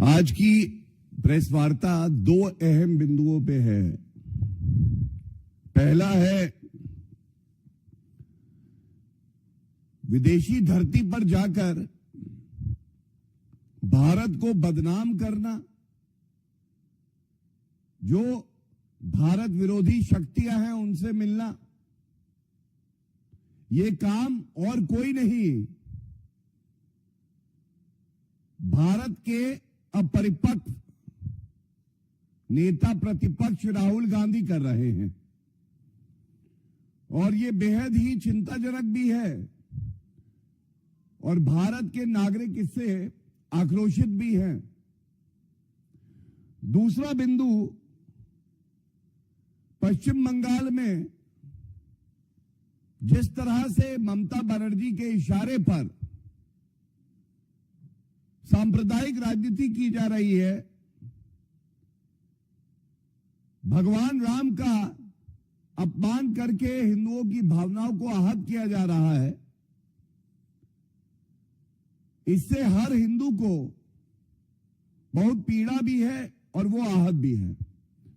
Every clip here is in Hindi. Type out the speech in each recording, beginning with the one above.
आज की प्रेस वार्ता दो अहम बिंदुओं पे है। पहला है विदेशी धरती पर जाकर भारत को बदनाम करना, जो भारत विरोधी शक्तियां हैं उनसे मिलना। ये काम और कोई नहीं, भारत के अपरिपक्व नेता प्रतिपक्ष राहुल गांधी कर रहे हैं और ये बेहद ही चिंताजनक भी है और भारत के नागरिक इससे आक्रोशित भी हैं। दूसरा बिंदु, पश्चिम बंगाल में जिस तरह से ममता बनर्जी के इशारे पर सांप्रदायिक राजनीति की जा रही है, भगवान राम का अपमान करके हिंदुओं की भावनाओं को आहत किया जा रहा है, इससे हर हिंदू को बहुत पीड़ा भी है और वो आहत भी है।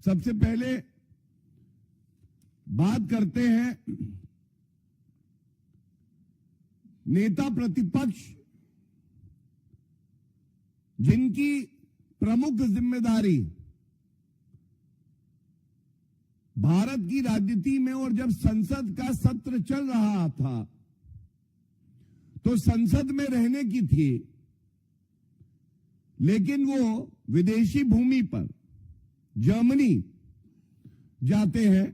सबसे पहले बात करते हैं नेता प्रतिपक्ष जिनकी प्रमुख जिम्मेदारी भारत की राजनीति में, और जब संसद का सत्र चल रहा था तो संसद में रहने की थी, लेकिन वो विदेशी भूमि पर जर्मनी जाते हैं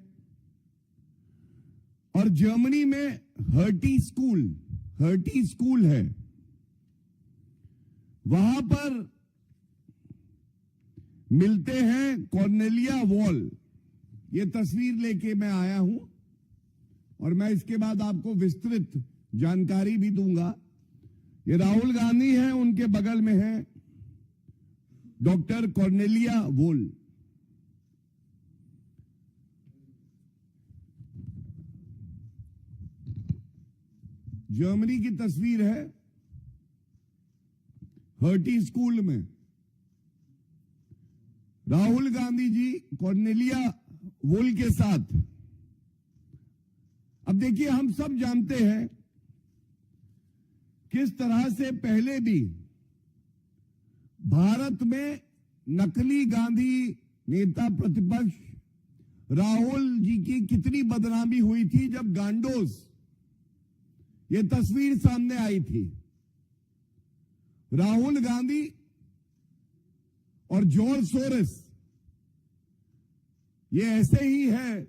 और जर्मनी में हर्टी स्कूल है, वहां पर मिलते हैं कॉर्नेलिया वॉल। ये तस्वीर लेके मैं आया हूं और मैं इसके बाद आपको विस्तृत जानकारी भी दूंगा। ये राहुल गांधी हैं, उनके बगल में है डॉक्टर कॉर्नेलिया वॉल। जर्मनी की तस्वीर है, हर्टी स्कूल में राहुल गांधी जी कॉर्नेलिया वॉल के साथ। अब देखिए, हम सब जानते हैं किस तरह से पहले भी भारत में नकली गांधी नेता प्रतिपक्ष राहुल जी की कितनी बदनामी हुई थी जब गांडोज ये तस्वीर सामने आई थी। राहुल गांधी और जॉर्ज सोरेस ये ऐसे ही है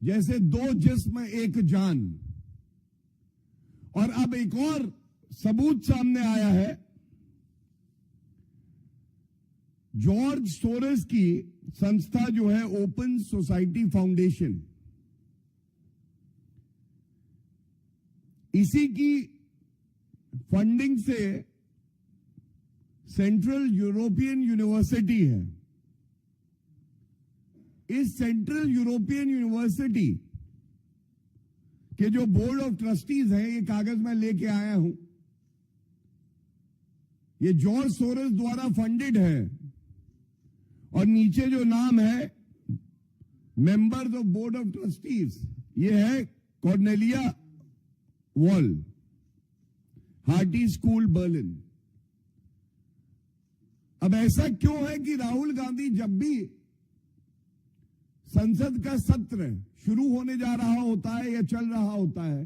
जैसे दो जिस्म एक जान। और अब एक और सबूत सामने आया है। जॉर्ज सोरेस की संस्था जो है ओपन सोसाइटी फाउंडेशन, इसी की फंडिंग से सेंट्रल यूरोपियन यूनिवर्सिटी है। इस सेंट्रल यूरोपियन यूनिवर्सिटी के जो बोर्ड ऑफ ट्रस्टीज हैं, ये कागज मैं लेके आया हूं, ये जॉर्ज सोरेस द्वारा फंडेड है और नीचे जो नाम है members of board of trustees, ये है Cornelia wall, hearty school Berlin. अब ऐसा क्यों है कि राहुल गांधी जब भी संसद का सत्र शुरू होने जा रहा होता है या चल रहा होता है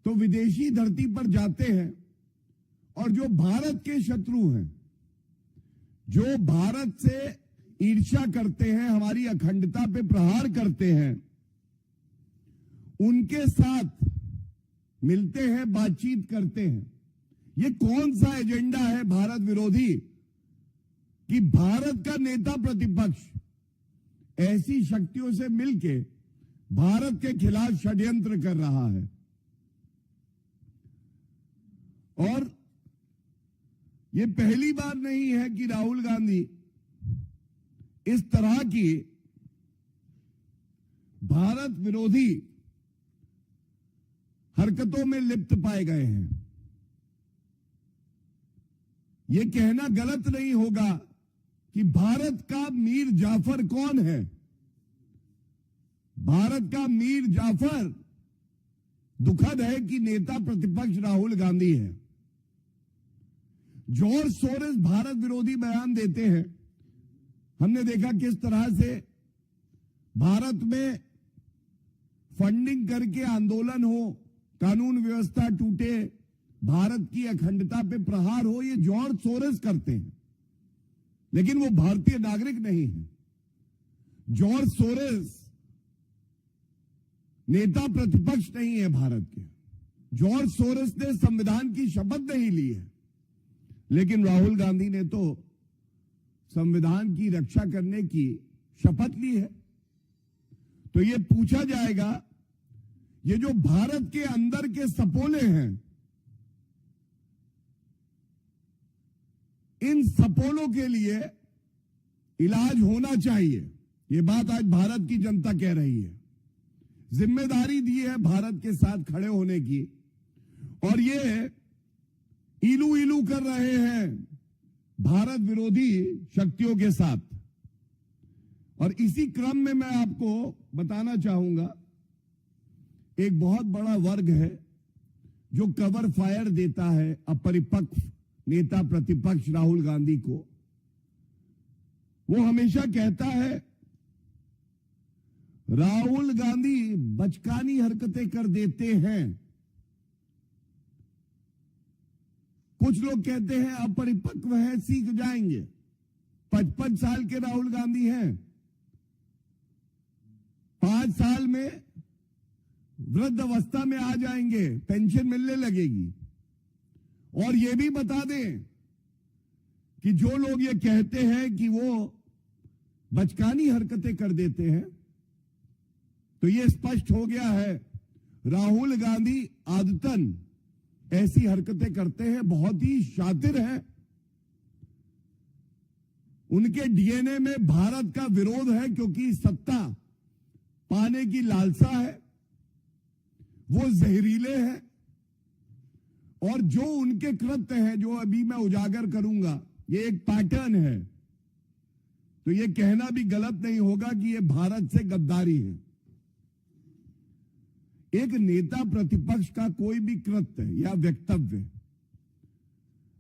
तो विदेशी धरती पर जाते हैं और जो भारत के शत्रु हैं, जो भारत से ईर्ष्या करते हैं, हमारी अखंडता पे प्रहार करते हैं, उनके साथ मिलते हैं, बातचीत करते हैं। ये कौन सा एजेंडा है भारत विरोधी कि भारत का नेता प्रतिपक्ष ऐसी शक्तियों से मिलके भारत के खिलाफ षड्यंत्र कर रहा है। और ये पहली बार नहीं है कि राहुल गांधी इस तरह की भारत विरोधी हरकतों में लिप्त पाए गए हैं। ये कहना गलत नहीं होगा कि भारत का मीर जाफर कौन है। भारत का मीर जाफर दुखद है कि नेता प्रतिपक्ष राहुल गांधी है। जॉर्ज सोरेस भारत विरोधी बयान देते हैं। हमने देखा किस तरह से भारत में फंडिंग करके आंदोलन हो, कानून व्यवस्था टूटे, भारत की अखंडता पे प्रहार हो, ये जॉर्ज सोरेस करते हैं, लेकिन वो भारतीय नागरिक नहीं है। जॉर्ज सोरेस नेता प्रतिपक्ष नहीं है भारत के। जॉर्ज सोरेस ने संविधान की शपथ नहीं ली है, लेकिन राहुल गांधी ने तो संविधान की रक्षा करने की शपथ ली है। तो ये पूछा जाएगा, ये जो भारत के अंदर के सपोले हैं, इन सपोलों के लिए इलाज होना चाहिए। ये बात आज भारत की जनता कह रही है। जिम्मेदारी दी है भारत के साथ खड़े होने की, और ये इलू इलू कर रहे हैं भारत विरोधी शक्तियों के साथ। और इसी क्रम में मैं आपको बताना चाहूंगा, एक बहुत बड़ा वर्ग है जो कवर फायर देता है अपरिपक्व नेता प्रतिपक्ष राहुल गांधी को। वो हमेशा कहता है राहुल गांधी बचकानी हरकतें कर देते हैं। कुछ लोग कहते हैं अपरिपक्व है, सीख जाएंगे। 55 साल के राहुल गांधी हैं, 5 साल में वृद्ध अवस्था में आ जाएंगे, पेंशन मिलने लगेगी। और यह भी बता दें कि जो लोग ये कहते हैं कि वो बचकानी हरकतें कर देते हैं, तो ये स्पष्ट हो गया है राहुल गांधी आदतन ऐसी हरकतें करते हैं, बहुत ही शातिर हैं। उनके डीएनए में भारत का विरोध है, क्योंकि सत्ता पाने की लालसा है, वो जहरीले हैं। और जो उनके कृत्य हैं, जो अभी मैं उजागर करूंगा, ये एक पैटर्न है। तो ये कहना भी गलत नहीं होगा कि ये भारत से गद्दारी है। एक नेता प्रतिपक्ष का कोई भी कृत्य या वक्तव्य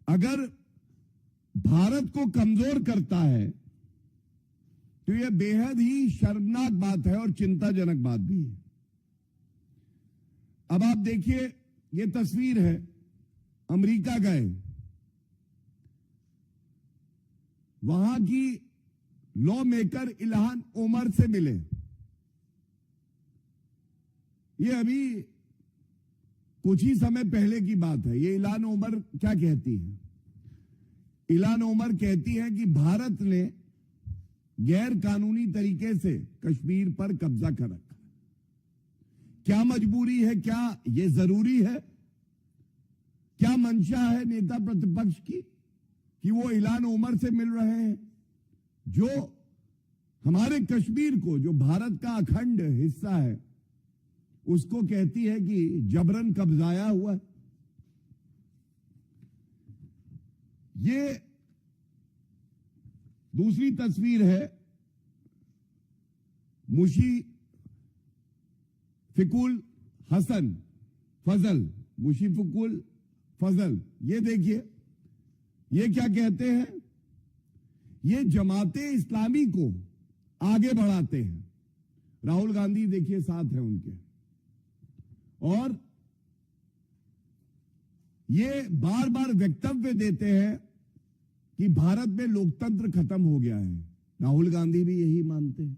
अगर भारत को कमजोर करता है, तो यह बेहद ही शर्मनाक बात है और चिंताजनक बात भी है। अब आप देखिए, ये तस्वीर है, अमेरिका गए, वहां की लॉ मेकर इल्हान ओमर से मिले। ये अभी कुछ ही समय पहले की बात है। ये इल्हान ओमर क्या कहती है? इल्हान ओमर कहती है कि भारत ने गैर कानूनी तरीके से कश्मीर पर कब्जा कर रखा। क्या मजबूरी है? क्या ये जरूरी है? क्या मंशा है नेता प्रतिपक्ष की कि वो इल्हान ओमर से मिल रहे हैं, जो हमारे कश्मीर को, जो भारत का अखंड हिस्सा है, उसको कहती है कि जबरन कब्जाया हुआ। ये दूसरी तस्वीर है मुशीफिकुल हसन फजल, मुशीफिकुल फजल। ये देखिए, ये क्या कहते हैं? ये जमाते इस्लामी को आगे बढ़ाते हैं। राहुल गांधी देखिए साथ है उनके, और ये बार बार वक्तव्य देते हैं कि भारत में लोकतंत्र खत्म हो गया है। राहुल गांधी भी यही मानते हैं।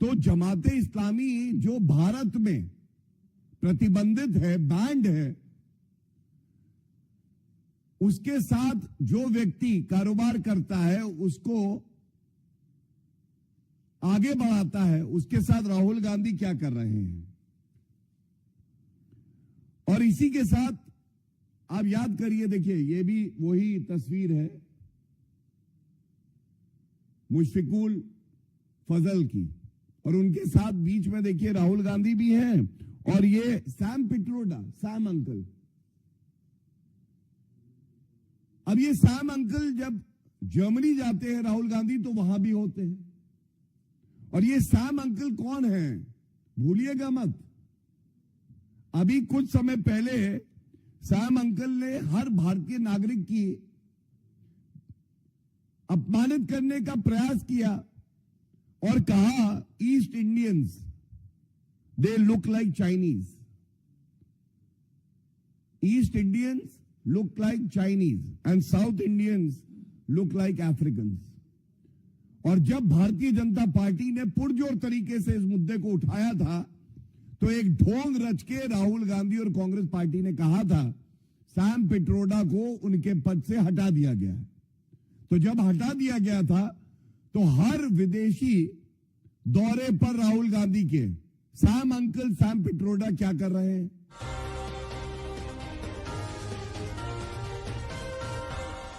तो जमाते इस्लामी जो भारत में प्रतिबंधित है, बैंड है, उसके साथ जो व्यक्ति कारोबार करता है, उसको आगे बढ़ाता है, उसके साथ राहुल गांधी क्या कर रहे हैं। और इसी के साथ आप याद करिए, देखिए ये भी वही तस्वीर है मुशफिकुल फजल की, और उनके साथ बीच में देखिए राहुल गांधी भी हैं, और ये सैम पिट्रोडा, सैम अंकल, अब ये सैम अंकल जब जर्मनी जाते हैं राहुल गांधी तो वहां भी होते हैं। और ये सैम अंकल कौन है भूलिएगा मत। अभी कुछ समय पहले सैम अंकल ने हर भारतीय नागरिक की अपमानित करने का प्रयास किया और कहा east Indians they look like Chinese, east Indians look like Chinese and south Indians look like Africans. और जब भारतीय जनता पार्टी ने पुरजोर तरीके से इस मुद्दे को उठाया था तो एक ढोंग रच के राहुल गांधी और कांग्रेस पार्टी ने कहा था सैम पिट्रोडा को उनके पद से हटा दिया गया है। तो जब हटा दिया गया था तो हर विदेशी दौरे पर राहुल गांधी के सैम अंकल सैम पिट्रोडा क्या कर रहे हैं,